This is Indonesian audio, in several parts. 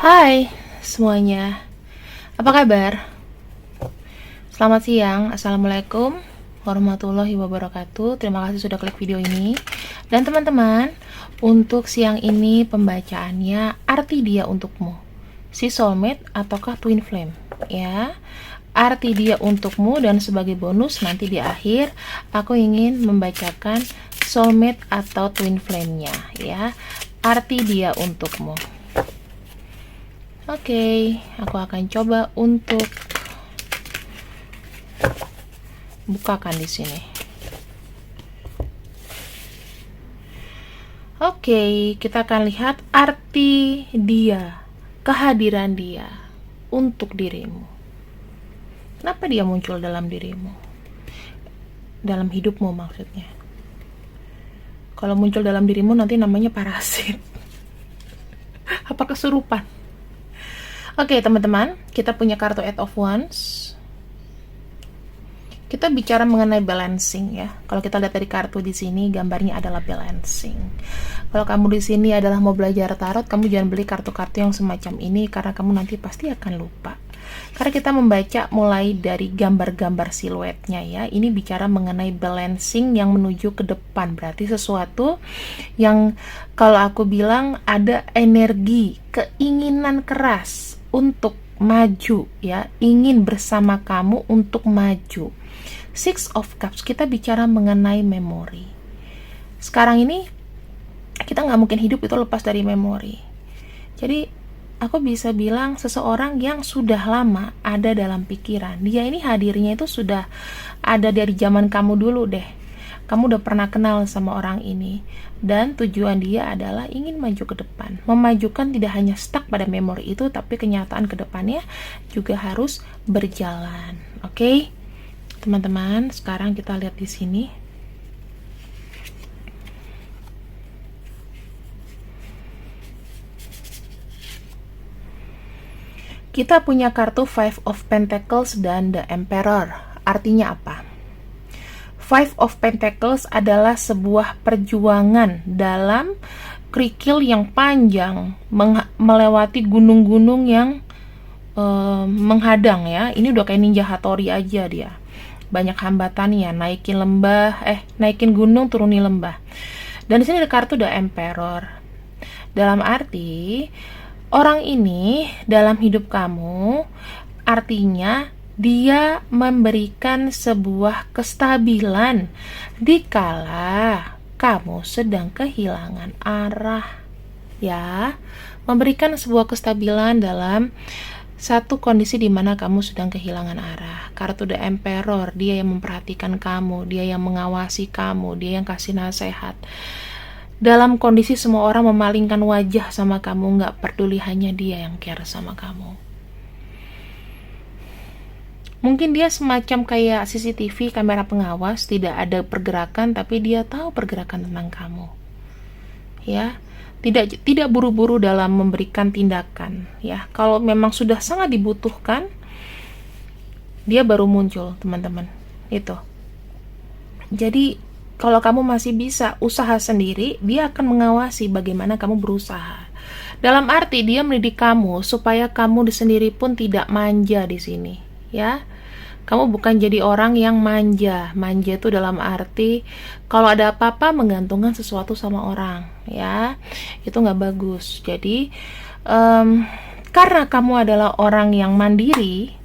Hai semuanya, apa kabar? Selamat siang, Assalamualaikum warahmatullahi wabarakatuh. Terima kasih sudah klik video ini. Dan teman-teman, untuk siang ini pembacaannya arti dia untukmu, si soulmate ataukah twin flame, ya. Arti dia untukmu, dan sebagai bonus nanti di akhir aku ingin membacakan soulmate atau twin flame-nya, ya. Arti dia untukmu. Oke, aku akan coba untuk bukakan di sini. Oke, kita akan lihat arti dia, kehadiran dia untuk dirimu. Kenapa dia muncul dalam dirimu? Dalam hidupmu maksudnya. Kalau muncul dalam dirimu nanti namanya parasit. Apa kesurupan? Oke, teman-teman, kita punya kartu Eight of Wands. Kita bicara mengenai balancing, ya. Kalau kita lihat dari kartu di sini, gambarnya adalah balancing. Kalau kamu di sini adalah mau belajar tarot, kamu jangan beli kartu-kartu yang semacam ini karena kamu nanti pasti akan lupa. Karena kita membaca mulai dari gambar-gambar siluetnya, ya. Ini bicara mengenai balancing yang menuju ke depan. Berarti sesuatu yang kalau aku bilang ada energi, keinginan keras untuk maju, ya, ingin bersama kamu untuk maju. Six of Cups, kita bicara mengenai memori. Sekarang ini kita nggak mungkin hidup itu lepas dari memori. Jadi aku bisa bilang seseorang yang sudah lama ada dalam pikiran, dia ini hadirnya itu sudah ada dari zaman kamu dulu deh. Kamu udah pernah kenal sama orang ini, dan tujuan dia adalah ingin maju ke depan. Memajukan tidak hanya stuck pada memori itu, tapi kenyataan ke depannya juga harus berjalan. Oke, teman-teman, sekarang kita lihat di sini. Kita punya kartu Five of Pentacles dan The Emperor. Artinya apa? Five of Pentacles adalah sebuah perjuangan dalam kerikil yang panjang, melewati gunung-gunung yang menghadang, ya. Ini udah kayak Ninja Hattori aja dia. Banyak hambatannya, naikin gunung, turuni lembah. Dan di sini ada kartu The Emperor. Dalam arti orang ini dalam hidup kamu, artinya dia memberikan sebuah kestabilan dikala kamu sedang kehilangan arah, ya. Memberikan sebuah kestabilan dalam satu kondisi di mana kamu sedang kehilangan arah. Kartu The Emperor, dia yang memperhatikan kamu, dia yang mengawasi kamu, dia yang kasih nasihat. Dalam kondisi semua orang memalingkan wajah sama kamu, nggak peduli, hanya dia yang care sama kamu. Mungkin dia semacam kayak CCTV, kamera pengawas, tidak ada pergerakan, tapi dia tahu pergerakan tentang kamu, ya. Tidak buru-buru dalam memberikan tindakan, ya. Kalau memang sudah sangat dibutuhkan, dia baru muncul, teman-teman. Itu. Jadi kalau kamu masih bisa usaha sendiri, dia akan mengawasi bagaimana kamu berusaha. Dalam arti dia mendidik kamu supaya kamu sendiri pun tidak manja di sini, ya. Kamu bukan jadi orang yang manja. Manja itu dalam arti kalau ada apa-apa menggantungkan sesuatu sama orang, ya. Itu nggak bagus. Jadi karena kamu adalah orang yang mandiri,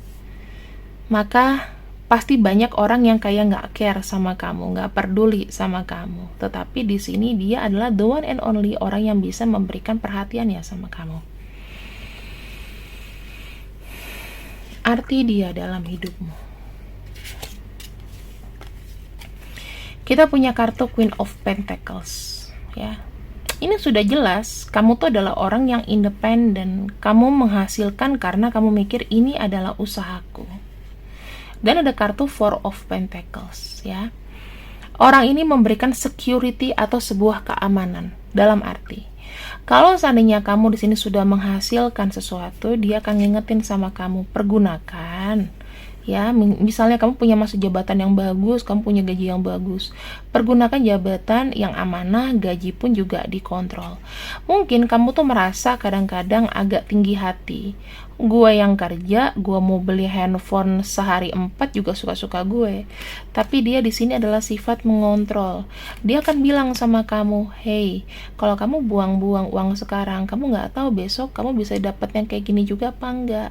maka pasti banyak orang yang kayak nggak care sama kamu, nggak peduli sama kamu. Tetapi di sini dia adalah the one and only orang yang bisa memberikan perhatian, ya, sama kamu. Arti dia dalam hidupmu. Kita punya kartu Queen of Pentacles, ya. Ini sudah jelas, kamu tuh adalah orang yang independen. Kamu menghasilkan karena kamu mikir ini adalah usahaku. Dan ada kartu Four of Pentacles, ya. Orang ini memberikan security atau sebuah keamanan. Dalam arti, kalau seandainya kamu di sini sudah menghasilkan sesuatu, dia akan ngingetin sama kamu, pergunakan, Ya, misalnya kamu punya masa jabatan yang bagus, kamu punya gaji yang bagus. Pergunakan jabatan yang amanah, gaji pun juga dikontrol. Mungkin kamu tuh merasa kadang-kadang agak tinggi hati. Gue yang kerja, gue mau beli handphone sehari 4 juga suka-suka gue. Tapi dia di sini adalah sifat mengontrol. Dia akan bilang sama kamu, hey, kalau kamu buang-buang uang sekarang, kamu nggak tahu besok kamu bisa dapat yang kayak gini juga apa enggak.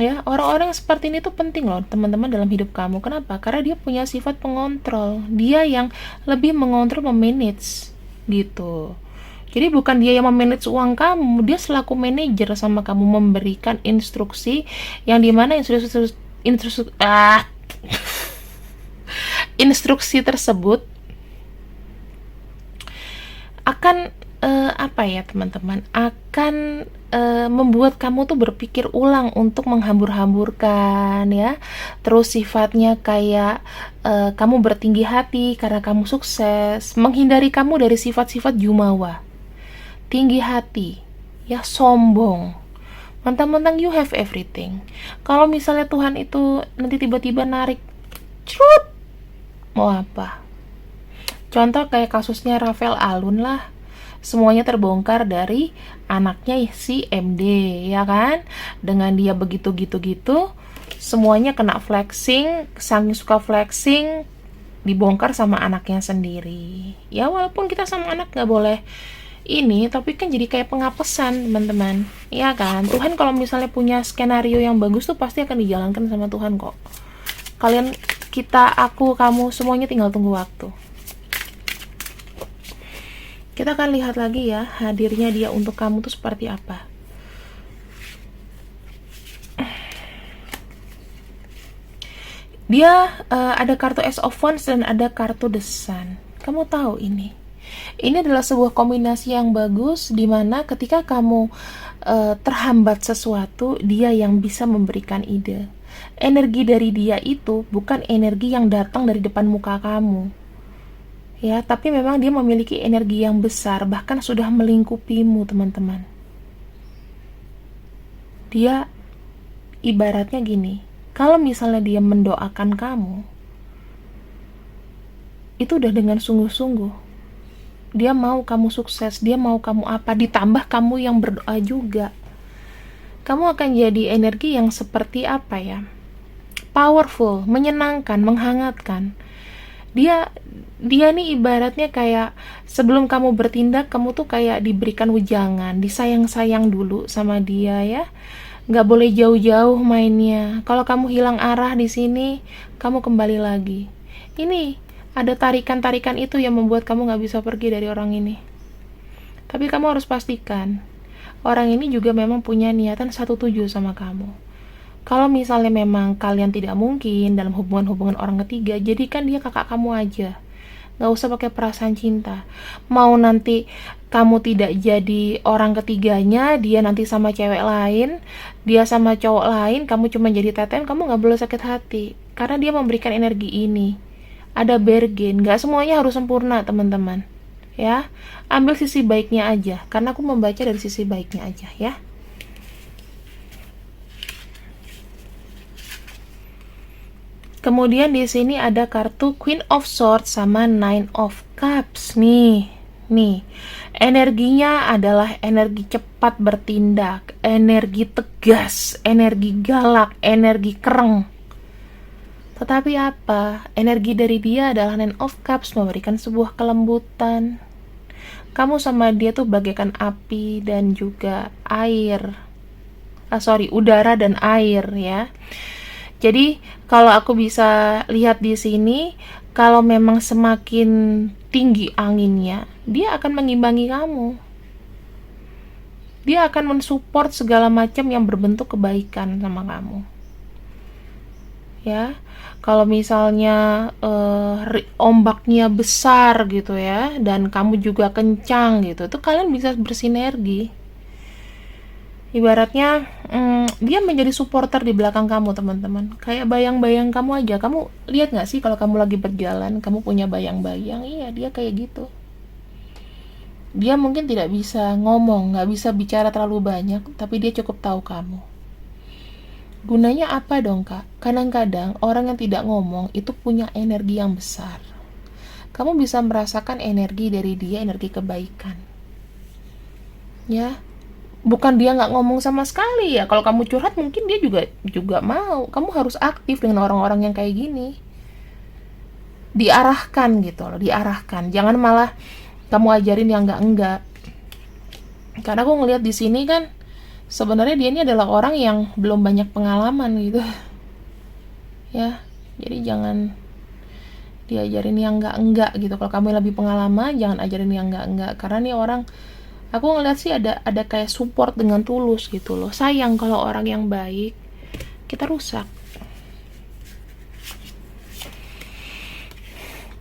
Ya, orang-orang seperti ini tuh penting loh teman-teman dalam hidup kamu. Kenapa? Karena dia punya sifat pengontrol. Dia yang lebih mengontrol, memanage gitu. Jadi bukan dia yang memanage uang kamu, dia selaku manajer sama kamu, memberikan instruksi yang dimana instruksi tersebut akan apa ya teman-teman, akan membuat kamu tuh berpikir ulang untuk menghambur-hamburkan ya. Terus sifatnya kayak kamu bertinggi hati karena kamu sukses, menghindari kamu dari sifat-sifat jumawa, tinggi hati, ya sombong, mentang-mentang you have everything. Kalau misalnya Tuhan itu nanti tiba-tiba narik, cerut, mau apa? Contoh kayak kasusnya Rafael Alun lah. Semuanya terbongkar dari anaknya si MD, ya kan? Dengan dia begitu gitu, semuanya kena flexing, saking suka flexing, dibongkar sama anaknya sendiri. Ya walaupun kita sama anak gak boleh ini, tapi kan jadi kayak pengapesan teman-teman, ya kan? Tuhan kalau misalnya punya skenario yang bagus tuh pasti akan dijalankan sama Tuhan kok. Kalian, kita, aku, kamu, semuanya tinggal tunggu waktu. Kita akan lihat lagi ya, hadirnya dia untuk kamu tuh seperti apa. Dia ada kartu Ace of Wands dan ada kartu The Sun. Kamu tahu ini. Ini adalah sebuah kombinasi yang bagus, dimana ketika kamu terhambat sesuatu, dia yang bisa memberikan ide. Energi dari dia itu bukan energi yang datang dari depan muka kamu. Ya, tapi memang dia memiliki energi yang besar, bahkan sudah melingkupimu, teman-teman. Dia ibaratnya gini, kalau misalnya dia mendoakan kamu, itu udah dengan sungguh-sungguh. Dia mau kamu sukses, dia mau kamu apa, ditambah kamu yang berdoa juga. Kamu akan jadi energi yang seperti apa ya? Powerful, menyenangkan, menghangatkan. Dia nih ibaratnya kayak sebelum kamu bertindak, kamu tuh kayak diberikan wejangan, disayang-sayang dulu sama dia ya. Nggak boleh jauh-jauh mainnya. Kalau kamu hilang arah di sini, kamu kembali lagi. Ini ada tarikan-tarikan itu yang membuat kamu nggak bisa pergi dari orang ini. Tapi kamu harus pastikan, orang ini juga memang punya niatan satu tujuh sama kamu. Kalau misalnya memang kalian tidak mungkin dalam hubungan-hubungan orang ketiga, jadikan dia kakak kamu aja. Gak usah pakai perasaan cinta. Mau nanti kamu tidak jadi orang ketiganya, dia nanti sama cewek lain, dia sama cowok lain, kamu cuma jadi teten, kamu gak boleh sakit hati. Karena dia memberikan energi ini. Ada bargain, gak semuanya harus sempurna teman-teman. Ya, ambil sisi baiknya aja. Karena aku membaca dari sisi baiknya aja ya. Kemudian di sini ada kartu Queen of Swords sama Nine of Cups nih. Energinya adalah energi cepat bertindak, energi tegas, energi galak, energi kereng. Tetapi apa? Energi dari dia adalah Nine of Cups, memberikan sebuah kelembutan. Kamu sama dia tuh bagaikan api dan juga air. Udara dan air ya. Jadi kalau aku bisa lihat di sini, kalau memang semakin tinggi anginnya, dia akan mengimbangi kamu. Dia akan mensupport segala macam yang berbentuk kebaikan sama kamu. Ya, kalau misalnya ombaknya besar gitu ya, dan kamu juga kencang gitu, itu kalian bisa bersinergi. Ibaratnya dia menjadi supporter di belakang kamu teman-teman, kayak bayang-bayang kamu aja. Kamu lihat gak sih kalau kamu lagi berjalan, kamu punya bayang-bayang? Iya, dia kayak gitu. Dia mungkin tidak bisa ngomong, gak bisa bicara terlalu banyak, tapi dia cukup tahu kamu. Gunanya apa dong, Kak? Kadang-kadang orang yang tidak ngomong itu punya energi yang besar. Kamu bisa merasakan energi dari dia, energi kebaikan. Ya, bukan dia nggak ngomong sama sekali ya. Kalau kamu curhat mungkin dia juga mau. Kamu harus aktif dengan orang-orang yang kayak gini. Diarahkan gitu loh, diarahkan. Jangan malah kamu ajarin yang enggak. Karena aku ngelihat di sini kan sebenarnya dia ini adalah orang yang belum banyak pengalaman gitu. Ya, jadi jangan diajarin yang enggak gitu. Kalau kamu lebih pengalaman, jangan ajarin yang enggak. Karena nih orang, aku ngeliat sih ada kayak support dengan tulus gitu loh. Sayang kalau orang yang baik kita rusak.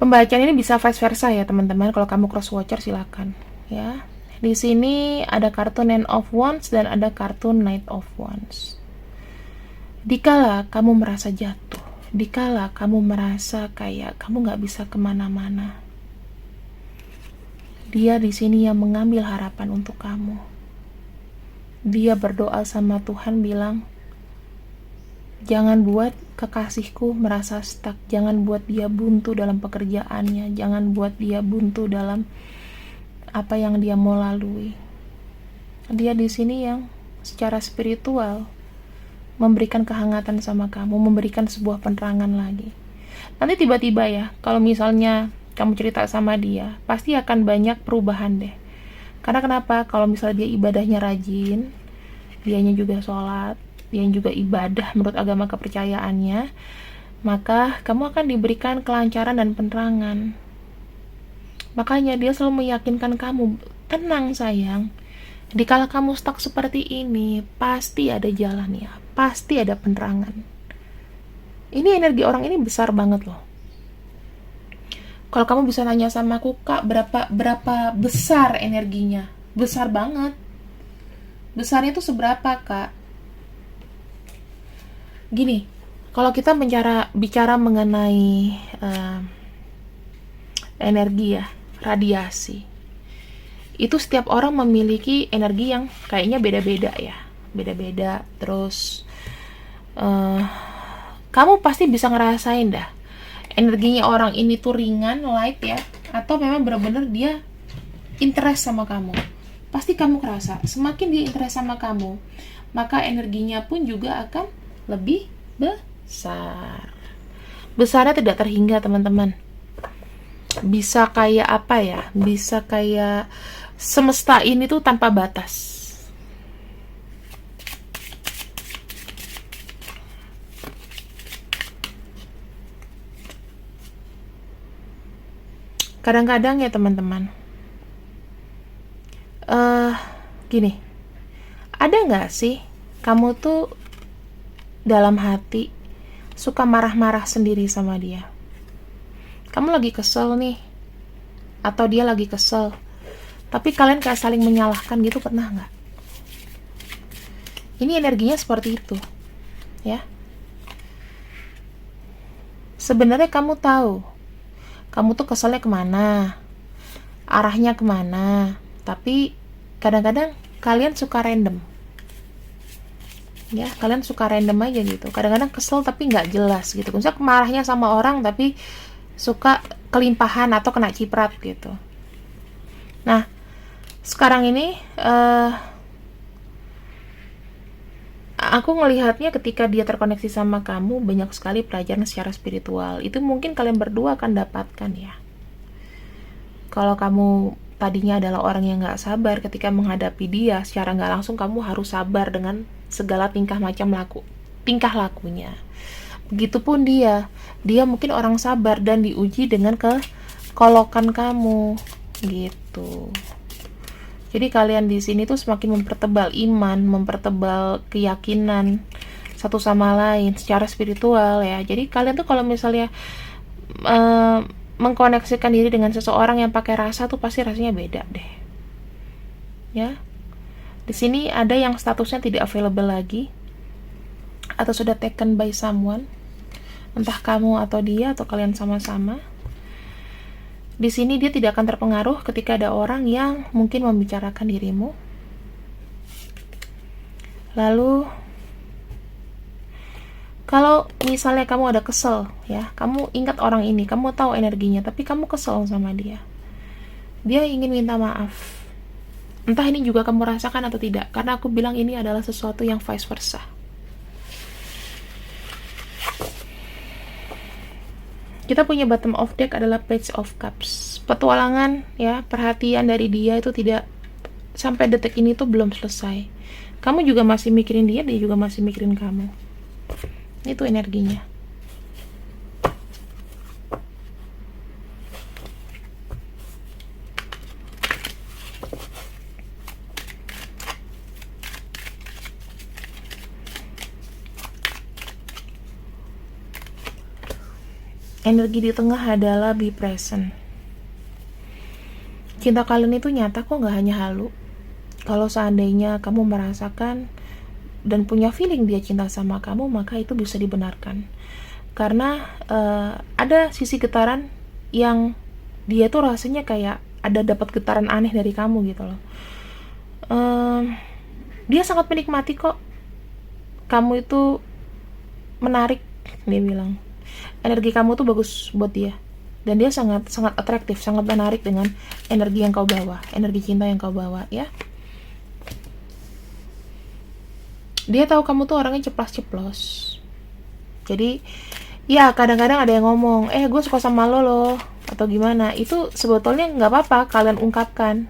Pembacaan ini bisa vice versa ya teman-teman. Kalau kamu cross watcher silakan ya. Di sini ada kartu Nine of Wands dan ada kartu Knight of Wands. Dikala kamu merasa jatuh, dikala kamu merasa kayak kamu nggak bisa kemana-mana, dia di sini yang mengambil harapan untuk kamu. Dia berdoa sama Tuhan bilang, jangan buat kekasihku merasa stuck, jangan buat dia buntu dalam pekerjaannya, jangan buat dia buntu dalam apa yang dia mau lalui. Dia di sini yang secara spiritual memberikan kehangatan sama kamu, memberikan sebuah penerangan lagi. Nanti tiba-tiba ya, kalau misalnya kamu cerita sama dia, pasti akan banyak perubahan deh. Karena kenapa? Kalau misalnya dia ibadahnya rajin, dianya juga sholat, dia juga ibadah menurut agama kepercayaannya, maka kamu akan diberikan kelancaran dan penerangan. Makanya dia selalu meyakinkan kamu, tenang sayang, dikala kamu stuck seperti ini, pasti ada jalannya, pasti ada penerangan. Ini energi orang ini besar banget loh. Kalau kamu bisa nanya sama aku, Kak, berapa besar energinya? Besar banget. Besarnya itu seberapa, Kak? Gini, kalau kita bicara mengenai energi ya, radiasi, itu setiap orang memiliki energi yang kayaknya beda-beda ya, beda-beda. Terus kamu pasti bisa ngerasain dah energinya orang ini tuh ringan, light ya, atau memang benar-benar dia interest sama kamu. Pasti kamu kerasa semakin dia interest sama kamu, maka energinya pun juga akan lebih besar. Besarnya tidak terhingga teman-teman. Bisa kayak apa ya, bisa kayak semesta ini tuh tanpa batas. Kadang-kadang ya teman-teman, gini, ada nggak sih kamu tuh dalam hati suka marah-marah sendiri sama dia? Kamu lagi kesel nih, atau dia lagi kesel, tapi kalian kayak saling menyalahkan gitu, pernah nggak? Ini energinya seperti itu ya. Sebenarnya kamu tahu kamu tuh keselnya kemana, arahnya kemana, tapi kadang-kadang kalian suka random ya, kalian suka random aja gitu. Kadang-kadang kesel tapi nggak jelas gitu. Misalnya marahnya sama orang tapi suka kelimpahan atau kena ciprat gitu. Nah, sekarang ini aku ngelihatnya ketika dia terkoneksi sama kamu, banyak sekali pelajaran secara spiritual. Itu mungkin kalian berdua akan dapatkan ya. Kalau kamu tadinya adalah orang yang gak sabar ketika menghadapi dia, secara gak langsung kamu harus sabar dengan segala tingkah lakunya. Begitupun dia mungkin orang sabar dan diuji dengan kekolokan kamu gitu. Jadi kalian di sini tuh semakin mempertebal iman, mempertebal keyakinan satu sama lain secara spiritual ya. Jadi kalian tuh kalau misalnya mengkoneksikan diri dengan seseorang yang pakai rasa tuh pasti rasanya beda deh. Ya. Di sini ada yang statusnya tidak available lagi atau sudah taken by someone. Entah kamu atau dia atau kalian sama-sama. Di sini dia tidak akan terpengaruh ketika ada orang yang mungkin membicarakan dirimu. Lalu Kalau misalnya kamu ada kesel ya, kamu ingat orang ini, kamu tahu energinya, tapi kamu kesel sama dia, dia ingin minta maaf. Entah ini juga kamu rasakan atau tidak, karena aku bilang ini adalah sesuatu yang vice versa. Kita punya bottom of deck adalah Page of Cups. Petualangan ya, perhatian dari dia itu tidak sampai detik ini tuh belum selesai. Kamu juga masih mikirin dia, dia juga masih mikirin kamu. Itu energinya. Energi di tengah adalah be present. Cinta kalian itu nyata kok, nggak hanya halu. Kalau seandainya kamu merasakan dan punya feeling dia cinta sama kamu, maka itu bisa dibenarkan. Karena ada sisi getaran yang dia tuh rasanya kayak ada dapat getaran aneh dari kamu gitu loh. Dia sangat menikmati kok. Kamu itu menarik, dia bilang. Energi kamu tuh bagus buat dia. Dan dia sangat atraktif, sangat menarik dengan energi yang kau bawa, energi cinta yang kau bawa ya. Dia tahu kamu tuh orangnya ceplas-ceplos. Jadi ya kadang-kadang ada yang ngomong, gue suka sama lo loh, atau gimana. Itu sebetulnya nggak apa-apa kalian ungkapkan,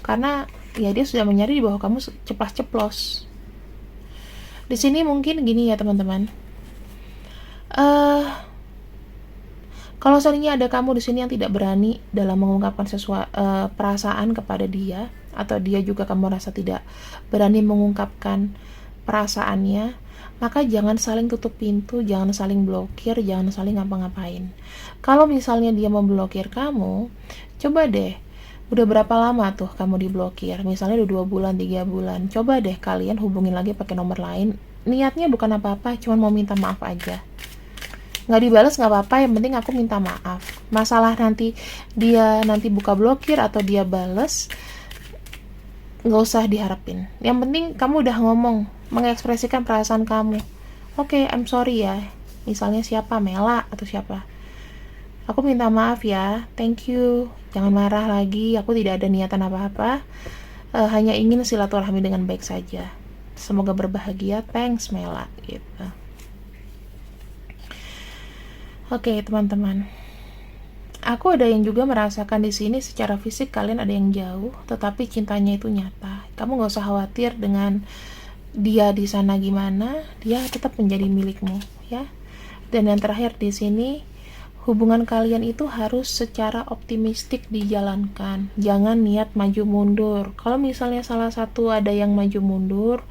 karena ya dia sudah menyadari bahwa kamu ceplas-ceplos. Di sini mungkin gini ya teman-teman. Kalau seandainya ada kamu di sini yang tidak berani dalam mengungkapkan perasaan kepada dia, atau dia juga kamu rasa tidak berani mengungkapkan perasaannya, maka jangan saling tutup pintu, jangan saling blokir, jangan saling ngapa-ngapain. Kalau misalnya dia memblokir kamu, coba deh, udah berapa lama tuh kamu diblokir? Misalnya udah 2 bulan, 3 bulan. Coba deh kalian hubungin lagi pakai nomor lain. Niatnya bukan apa-apa, cuma mau minta maaf aja. Nggak dibalas nggak apa-apa, yang penting aku minta maaf. Masalah nanti dia buka blokir atau dia balas, nggak usah diharapin. Yang penting kamu udah ngomong, mengekspresikan perasaan kamu. Oke, I'm sorry ya. Misalnya siapa, Mela atau siapa. Aku minta maaf ya, thank you. Jangan marah lagi, aku tidak ada niatan apa-apa. Hanya ingin silaturahmi dengan baik saja. Semoga berbahagia, thanks Mela gitu. Oke, teman-teman. Aku ada yang juga merasakan di sini secara fisik kalian ada yang jauh, tetapi cintanya itu nyata. Kamu nggak usah khawatir dengan dia di sana gimana, dia tetap menjadi milikmu, ya. Dan yang terakhir di sini, hubungan kalian itu harus secara optimistik dijalankan. Jangan niat maju mundur. Kalau misalnya salah satu ada yang maju mundur,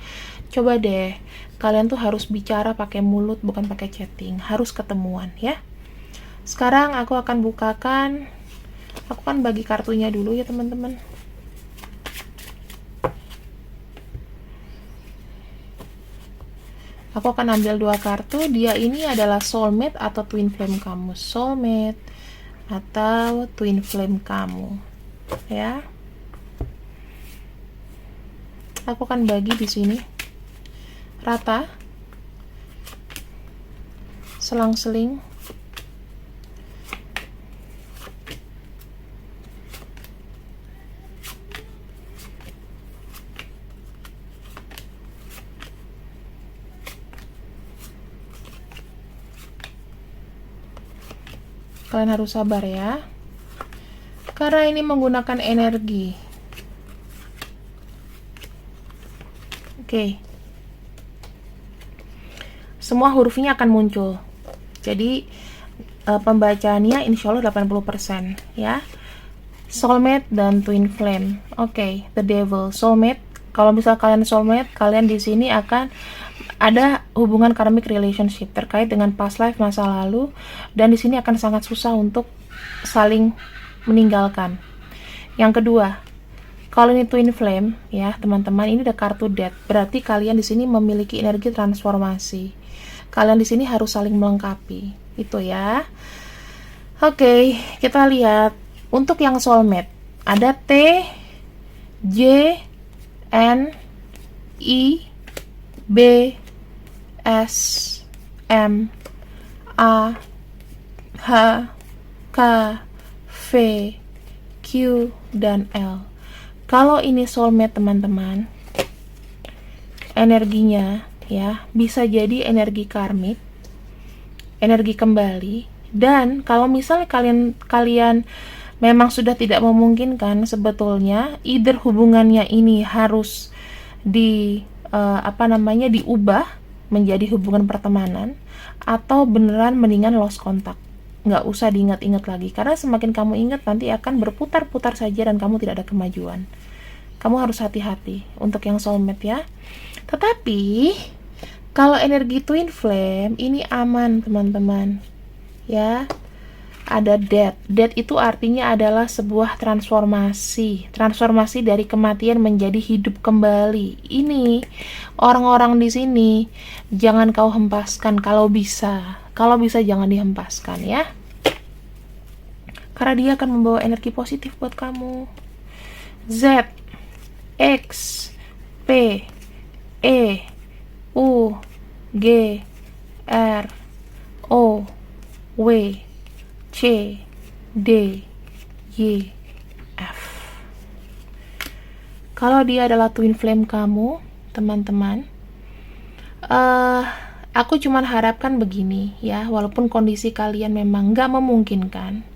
coba deh, kalian tuh harus bicara pakai mulut, bukan pakai chatting. Harus ketemuan ya. Sekarang aku akan bagi kartunya dulu ya teman-teman. Aku akan ambil 2 kartu. Dia ini adalah soulmate atau twin flame kamu. Soulmate atau twin flame kamu. Ya. Aku akan bagi di sini. Rata. Selang-seling. Kalian harus sabar ya, karena ini menggunakan energi. Oke. Semua hurufnya akan muncul. Jadi pembacaannya insya Allah 80% ya. Soulmate dan twin flame. Oke, the devil, soulmate. Kalau misal kalian soulmate, kalian di sini akan ada hubungan karmic relationship terkait dengan past life, masa lalu, dan di sini akan sangat susah untuk saling meninggalkan. Yang kedua, kalau ini twin flame ya teman-teman, ini ada kartu death, berarti kalian di sini memiliki energi transformasi. Kalian di sini harus saling melengkapi, itu ya. Oke, kita lihat untuk yang soulmate ada T, J, N, I, B, S, M A H K V Q dan L. Kalau ini soulmate teman-teman, energinya ya bisa jadi energi karmik, energi kembali. Dan kalau misalnya kalian memang sudah tidak memungkinkan, sebetulnya either hubungannya ini harus diubah menjadi hubungan pertemanan, atau beneran mendingan lost contact, nggak usah diingat-ingat lagi, karena semakin kamu ingat nanti akan berputar-putar saja dan kamu tidak ada kemajuan. Kamu harus hati-hati untuk yang soulmate ya. Tetapi kalau energi twin flame ini aman teman-teman ya. Ada death itu artinya adalah sebuah transformasi dari kematian menjadi hidup kembali. Ini orang-orang di sini jangan kau hempaskan kalau bisa jangan dihempaskan ya, karena dia akan membawa energi positif buat kamu. Z X P E U G R O W C D Y F. Kalau dia adalah twin flame kamu, teman-teman, aku cuman harapkan begini ya, walaupun kondisi kalian memang gak memungkinkan,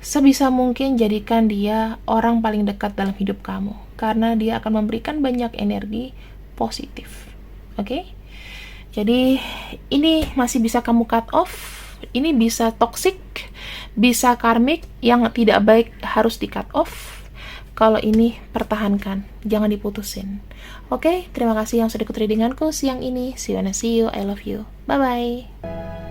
sebisa mungkin jadikan dia orang paling dekat dalam hidup kamu, karena dia akan memberikan banyak energi positif. Oke? Jadi ini masih bisa kamu cut off. Ini bisa toxic, bisa karmik, yang tidak baik harus di cut off. Kalau ini pertahankan, jangan diputusin. Oke, terima kasih yang sudah ikut readinganku siang ini. See you, I love you. Bye bye.